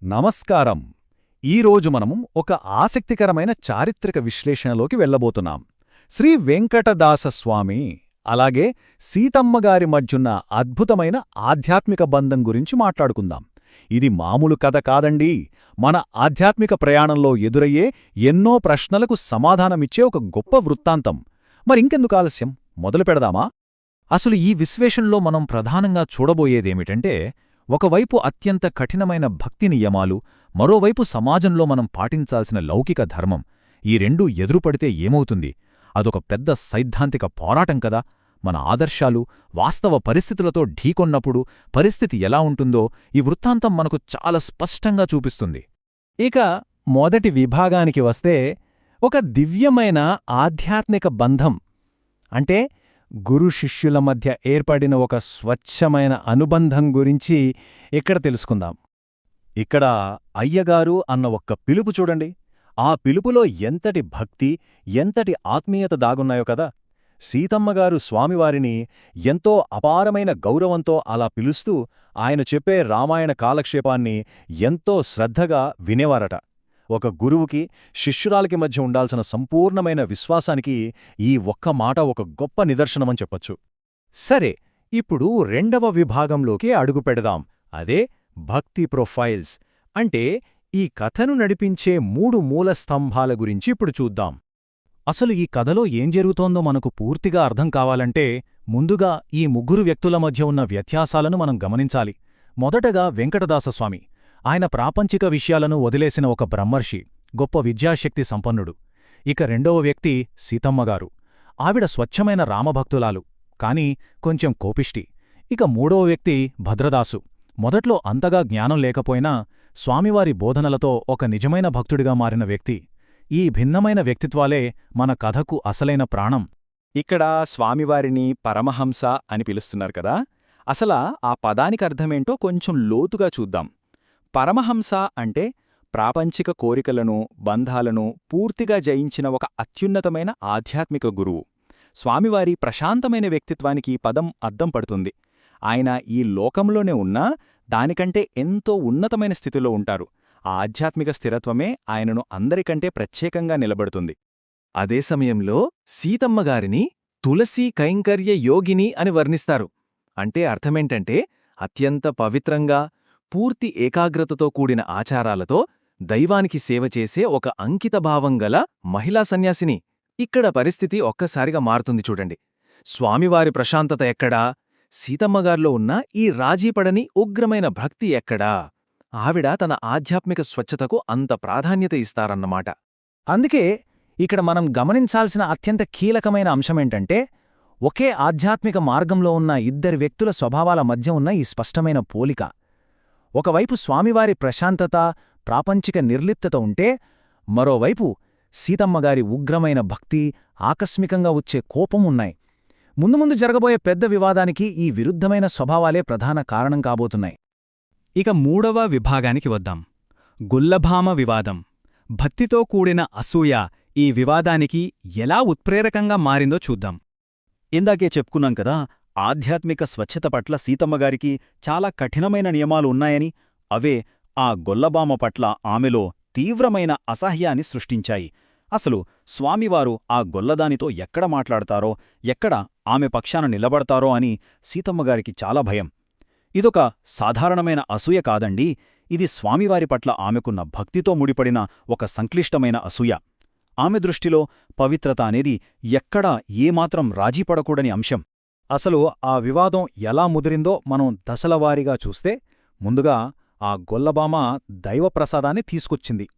నమస్కారం. ఈరోజు మనము ఒక ఆసక్తికరమైన చారిత్రక విశ్లేషణలోకి వెళ్ళబోతున్నాం. శ్రీ వెంకటదాసస్వామి అలాగే సీతమ్మగారి మధ్యున్న అద్భుతమైన ఆధ్యాత్మిక బంధం గురించి మాట్లాడుకుందాం. ఇది మామూలు కథ కాదండి. మన ఆధ్యాత్మిక ప్రయాణంలో ఎదురయ్యే ఎన్నో ప్రశ్నలకు సమాధానమిచ్చే ఒక గొప్ప వృత్తాంతం. మరింకెందుకు ఆలస్యం, మొదలు పెడదామా? అసలు ఈ విశ్లేషణలో మనం ప్రధానంగా చూడబోయేదేమిటంటే, ఒకవైపు అత్యంత కఠినమైన భక్తి నియమాలు, మరోవైపు సమాజంలో మనం పాటించాల్సిన లౌకిక ధర్మం. ఈ రెండూ ఎదురుపడితే ఏమవుతుంది? అదొక పెద్ద సైద్ధాంతిక పోరాటం కదా. మన ఆదర్శాలు వాస్తవ పరిస్థితులతో ఢీకొన్నప్పుడు పరిస్థితి ఎలా ఉంటుందో ఈ వృత్తాంతం మనకు చాలా స్పష్టంగా చూపిస్తుంది. ఇక మొదటి విభాగానికి వస్తే, ఒక దివ్యమైన ఆధ్యాత్మిక బంధం అంటే గురు శిష్యుల మధ్య ఏర్పడిన ఒక స్వచ్ఛమైన అనుబంధం గురించి ఇక్కడ తెలుసుకుందాం. ఇక్కడ అయ్యగారు అన్న ఒక్క పిలుపు చూడండి. ఆ పిలుపులో ఎంతటి భక్తి, ఎంతటి ఆత్మీయత దాగున్నాయో కదా. సీతమ్మగారు స్వామివారిని ఎంతో అపారమైన గౌరవంతో అలా పిలుస్తూ ఆయన చెప్పే రామాయణ కాలక్షేపాన్ని ఎంతో శ్రద్ధగా వినేవారట. ఒక గురువుకి, శిష్యురాలికి మధ్య ఉండాల్సిన సంపూర్ణమైన విశ్వాసానికి ఈ ఒక్క మాట ఒక గొప్ప నిదర్శనమని చెప్పొచ్చు. సరే, ఇప్పుడు రెండవ విభాగంలోకి అడుగుపెడదాం. అదే భక్తి ప్రొఫైల్స్. అంటే ఈ కథను నడిపించే మూడు మూల స్తంభాల గురించి ఇప్పుడు చూద్దాం. అసలు ఈ కథలో ఏం జరుగుతోందో మనకు పూర్తిగా అర్థం కావాలంటే, ముందుగా ఈ ముగ్గురు వ్యక్తుల మధ్య ఉన్న వ్యత్యాసాలను మనం గమనించాలి. మొదటగా వెంకటదాసస్వామి. ఆయన ప్రాపంచిక విషయాలను వదిలేసిన ఒక బ్రహ్మర్షి, గొప్ప విద్యాశక్తి సంపన్నుడు. ఇక రెండవ వ్యక్తి సీతమ్మగారు. ఆవిడ స్వచ్ఛమైన రామభక్తులాలు, కాని కొంచెం కోపిష్టి. ఇక మూడవ వ్యక్తి భద్రదాసు. మొదట్లో అంతగా జ్ఞానం లేకపోయినా స్వామివారి బోధనలతో ఒక నిజమైన భక్తుడిగా మారిన వ్యక్తి. ఈ భిన్నమైన వ్యక్తిత్వాలే మన కథకు అసలైన ప్రాణం. ఇక్కడ స్వామివారిని పరమహంస అని పిలుస్తున్నారు కదా. అసల ఆ పదానికర్థమేంటో కొంచెం లోతుగా చూద్దాం. పరమహంస అంటే ప్రాపంచిక కోరికలను, బంధాలను పూర్తిగా జయించిన ఒక అత్యున్నతమైన ఆధ్యాత్మిక గురువు. స్వామివారి ప్రశాంతమైన వ్యక్తిత్వానికి పదం అద్దం పడుతుంది. ఆయన ఈ లోకంలోనే ఉన్నా దానికంటే ఎంతో ఉన్నతమైన స్థితిలో ఉంటారు. ఆ ఆధ్యాత్మిక స్థిరత్వమే ఆయనను అందరికంటే ప్రత్యేకంగా నిలబడుతుంది. అదే సమయంలో సీతమ్మగారిని తులసీ కైంకర్య యోగిని అని వర్ణిస్తారు. అంటే అర్థమేంటంటే, అత్యంత పవిత్రంగా, పూర్తి ఏకాగ్రతతో కూడిన ఆచారాలతో దైవానికి సేవ చేసే ఒక అంకితభావం గల మహిళా సన్యాసిని. ఇక్కడ పరిస్థితి ఒక్కసారిగా మారుతుంది చూడండి. స్వామివారి ప్రశాంతత ఎక్కడా? సీతమ్మగారిలో ఉన్న ఈ రాజీపడని ఉగ్రమైన భక్తి ఎక్కడా? ఆవిడ తన ఆధ్యాత్మిక స్వచ్ఛతకు అంత ప్రాధాన్యత ఇస్తారన్నమాట. అందుకే ఇక్కడ మనం గమనించాల్సిన అత్యంత కీలకమైన అంశమేంటంటే, ఒకే ఆధ్యాత్మిక మార్గంలో ఉన్న ఇద్దరి వ్యక్తుల స్వభావాల మధ్య ఉన్న ఈ స్పష్టమైన పోలిక. ఒకవైపు స్వామివారి ప్రశాంతత, ప్రాపంచిక నిర్లిప్తత ఉంటే, మరోవైపు సీతమ్మగారి ఉగ్రమైన భక్తి, ఆకస్మికంగా వచ్చే కోపం ఉన్నాయి. ముందు ముందు జరగబోయే పెద్ద వివాదానికి ఈ విరుద్ధమైన స్వభావాలే ప్రధాన కారణం కాబోతున్నాయి. ఇక మూడవ విభాగానికి వద్దాం. గుల్లభామ వివాదం. భక్తితో కూడిన అసూయ ఈ వివాదానికి ఎలా ఉత్ప్రేరకంగా మారిందో చూద్దాం. ఇందాకే చెప్పుకున్నాం కదా, ఆధ్యాత్మిక స్వచ్ఛత పట్ల సీతమ్మగారికి చాలా కఠినమైన నియమాలు ఉన్నాయని. అవే ఆ గొల్లబామ పట్ల ఆమెలో తీవ్రమైన అసహ్యాన్ని సృష్టించాయి. అసలు స్వామివారు ఆ గొల్లదానితో ఎక్కడ మాట్లాడతారో, ఎక్కడ ఆమె పక్షాన నిలబడతారో అని సీతమ్మగారికి చాలా భయం. ఇదొక సాధారణమైన అసూయ కాదండి. ఇది స్వామివారి పట్ల ఆమెకున్న భక్తితో ముడిపడిన ఒక సంక్లిష్టమైన అసూయ. ఆమె దృష్టిలో పవిత్రత అనేది ఎక్కడా ఏమాత్రం రాజీపడకూడని అంశం. అసలు ఆ వివాదం ఎలా ముదిరిందో మనం దశలవారీగా చూస్తే, ముందుగా ఆ గొల్లబామ దైవప్రసాదాన్ని తీసుకొచ్చింది.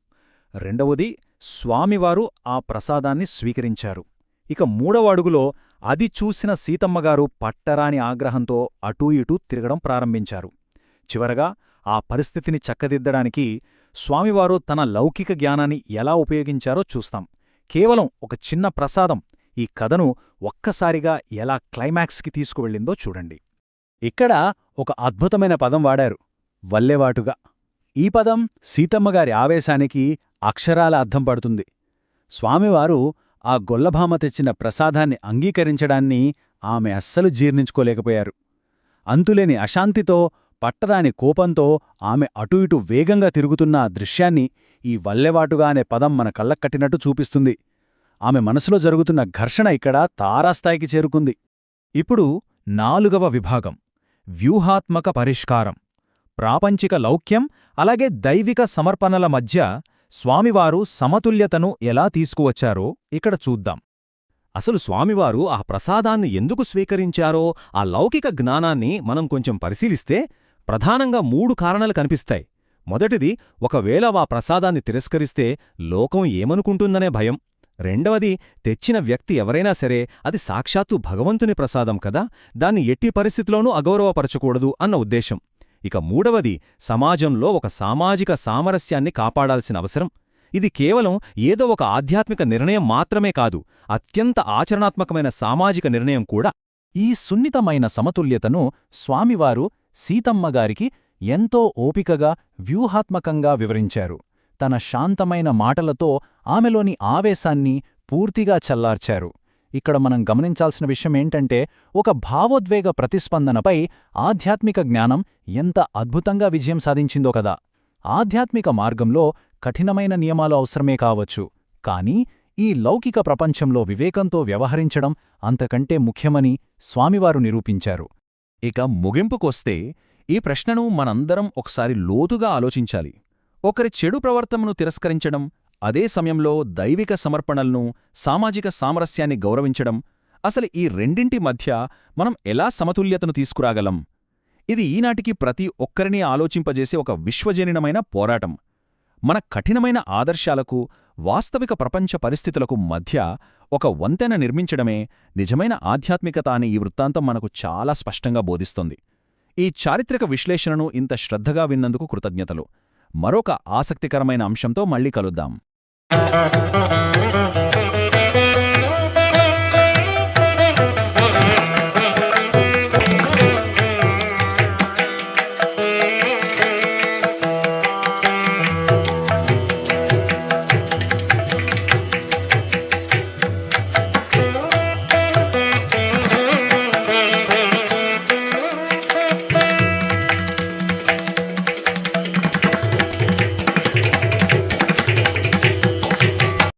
రెండవది, స్వామివారు ఆ ప్రసాదాన్ని స్వీకరించారు. ఇక మూడవ అడుగులో అది చూసిన సీతమ్మగారు పట్టరాని ఆగ్రహంతో అటూ ఇటూ తిరగడం ప్రారంభించారు. చివరగా ఆ పరిస్థితిని చక్కదిద్దడానికి స్వామివారు తన లౌకిక జ్ఞానాన్ని ఎలా ఉపయోగించారో చూస్తాం. కేవలం ఒక చిన్న ప్రసాదం ఈ కథను ఒక్కసారిగా ఎలా క్లైమాక్స్కి తీసుకువెళ్ళిందో చూడండి. ఇక్కడ ఒక అద్భుతమైన పదం వాడారు, వల్లెవాటుగా. ఈ పదం సీతమ్మగారి ఆవేశానికి అక్షరాల అర్థం పడుతుంది. స్వామివారు ఆ గొల్లభామ తెచ్చిన ప్రసాదాన్ని అంగీకరించడాన్ని ఆమె అస్సలు జీర్ణించుకోలేకపోయారు. అంతులేని అశాంతితో పట్టరాని కోపంతో ఆమె అటు ఇటు వేగంగా తిరుగుతున్న ఆ దృశ్యాన్ని ఈ వల్లెవాటుగా అనే పదం మన కళ్ళక్కట్టినట్టు చూపిస్తుంది. ఆమె మనసులో జరుగుతున్న ఘర్షణ ఇక్కడ తారాస్థాయికి చేరుకుంది. ఇప్పుడు 4వ విభాగం వ్యూహాత్మక పరిష్కారం. ప్రాపంచిక లౌక్యం అలాగే దైవిక సమర్పణల మధ్య స్వామివారు సమతుల్యతను ఎలా తీసుకువచ్చారో ఇక్కడ చూద్దాం. అసలు స్వామివారు ఆ ప్రసాదాన్ని ఎందుకు స్వీకరించారో ఆ లౌకిక జ్ఞానాన్ని మనం కొంచెం పరిశీలిస్తే ప్రధానంగా 3 కారణాలు కనిపిస్తాయి. మొదటిది, ఒకవేళ ఆ ప్రసాదాన్ని తిరస్కరిస్తే లోకం ఏమనుకుంటుందనే భయం. రెండవది, తెచ్చిన వ్యక్తి ఎవరైనా సరే అది సాక్షాత్తు భగవంతుని ప్రసాదం కదా, దాన్ని ఎట్టి పరిస్థితిలోనూ అగౌరవపరచకూడదు అన్న ఉద్దేశం. ఇక మూడవది, సమాజంలో ఒక సామాజిక సామరస్యాన్ని కాపాడాల్సిన అవసరం. ఇది కేవలం ఏదో ఒక ఆధ్యాత్మిక నిర్ణయం మాత్రమే కాదు, అత్యంత ఆచరణాత్మకమైన సామాజిక నిర్ణయం కూడా. ఈ సున్నితమైన సమతుల్యతను స్వామివారు సీతమ్మగారికి ఎంతో ఓపికగా వ్యూహాత్మకంగా వివరించారు. తన శాంతమైన మాటలతో ఆమెలోని ఆవేశాన్ని పూర్తిగా చల్లార్చారు. ఇక్కడ మనం గమనించాల్సిన విషయమేంటంటే, ఒక భావోద్వేగ ప్రతిస్పందనపై ఆధ్యాత్మిక జ్ఞానం ఎంత అద్భుతంగా విజయం సాధించిందో కదా. ఆధ్యాత్మిక మార్గంలో కఠినమైన నియమాలు అవసరమే కావచ్చు, కానీ ఈ లౌకిక ప్రపంచంలో వివేకంతో వ్యవహరించడం అంతకంటే ముఖ్యమని స్వామివారు నిరూపించారు. ఇక ముగింపుకొస్తే ఈ ప్రశ్నను మనందరం ఒకసారి లోతుగా ఆలోచించాలి. ఒకరి చెడు ప్రవర్తనను తిరస్కరించడం, అదే సమయంలో దైవిక సమర్పణలను, సామాజిక సామరస్యాన్ని గౌరవించడం, అసలు ఈ రెండింటి మధ్య మనం ఎలా సమతుల్యతను తీసుకురాగలం? ఇది ఈనాటికి ప్రతి ఒక్కరినీ ఆలోచింపజేసే ఒక విశ్వజనీనమైన పోరాటం. మన కఠినమైన ఆదర్శాలకు, వాస్తవిక ప్రపంచ పరిస్థితులకు మధ్య ఒక వంతెన నిర్మించడమే నిజమైన ఆధ్యాత్మికత అని ఈ వృత్తాంతం మనకు చాలా స్పష్టంగా బోధిస్తోంది. ఈ చారిత్రక విశ్లేషణను ఇంత శ్రద్ధగా విన్నందుకు కృతజ్ఞతలు. మరొక ఆసక్తికరమైన అంశంతో మళ్ళీ కలుద్దాం.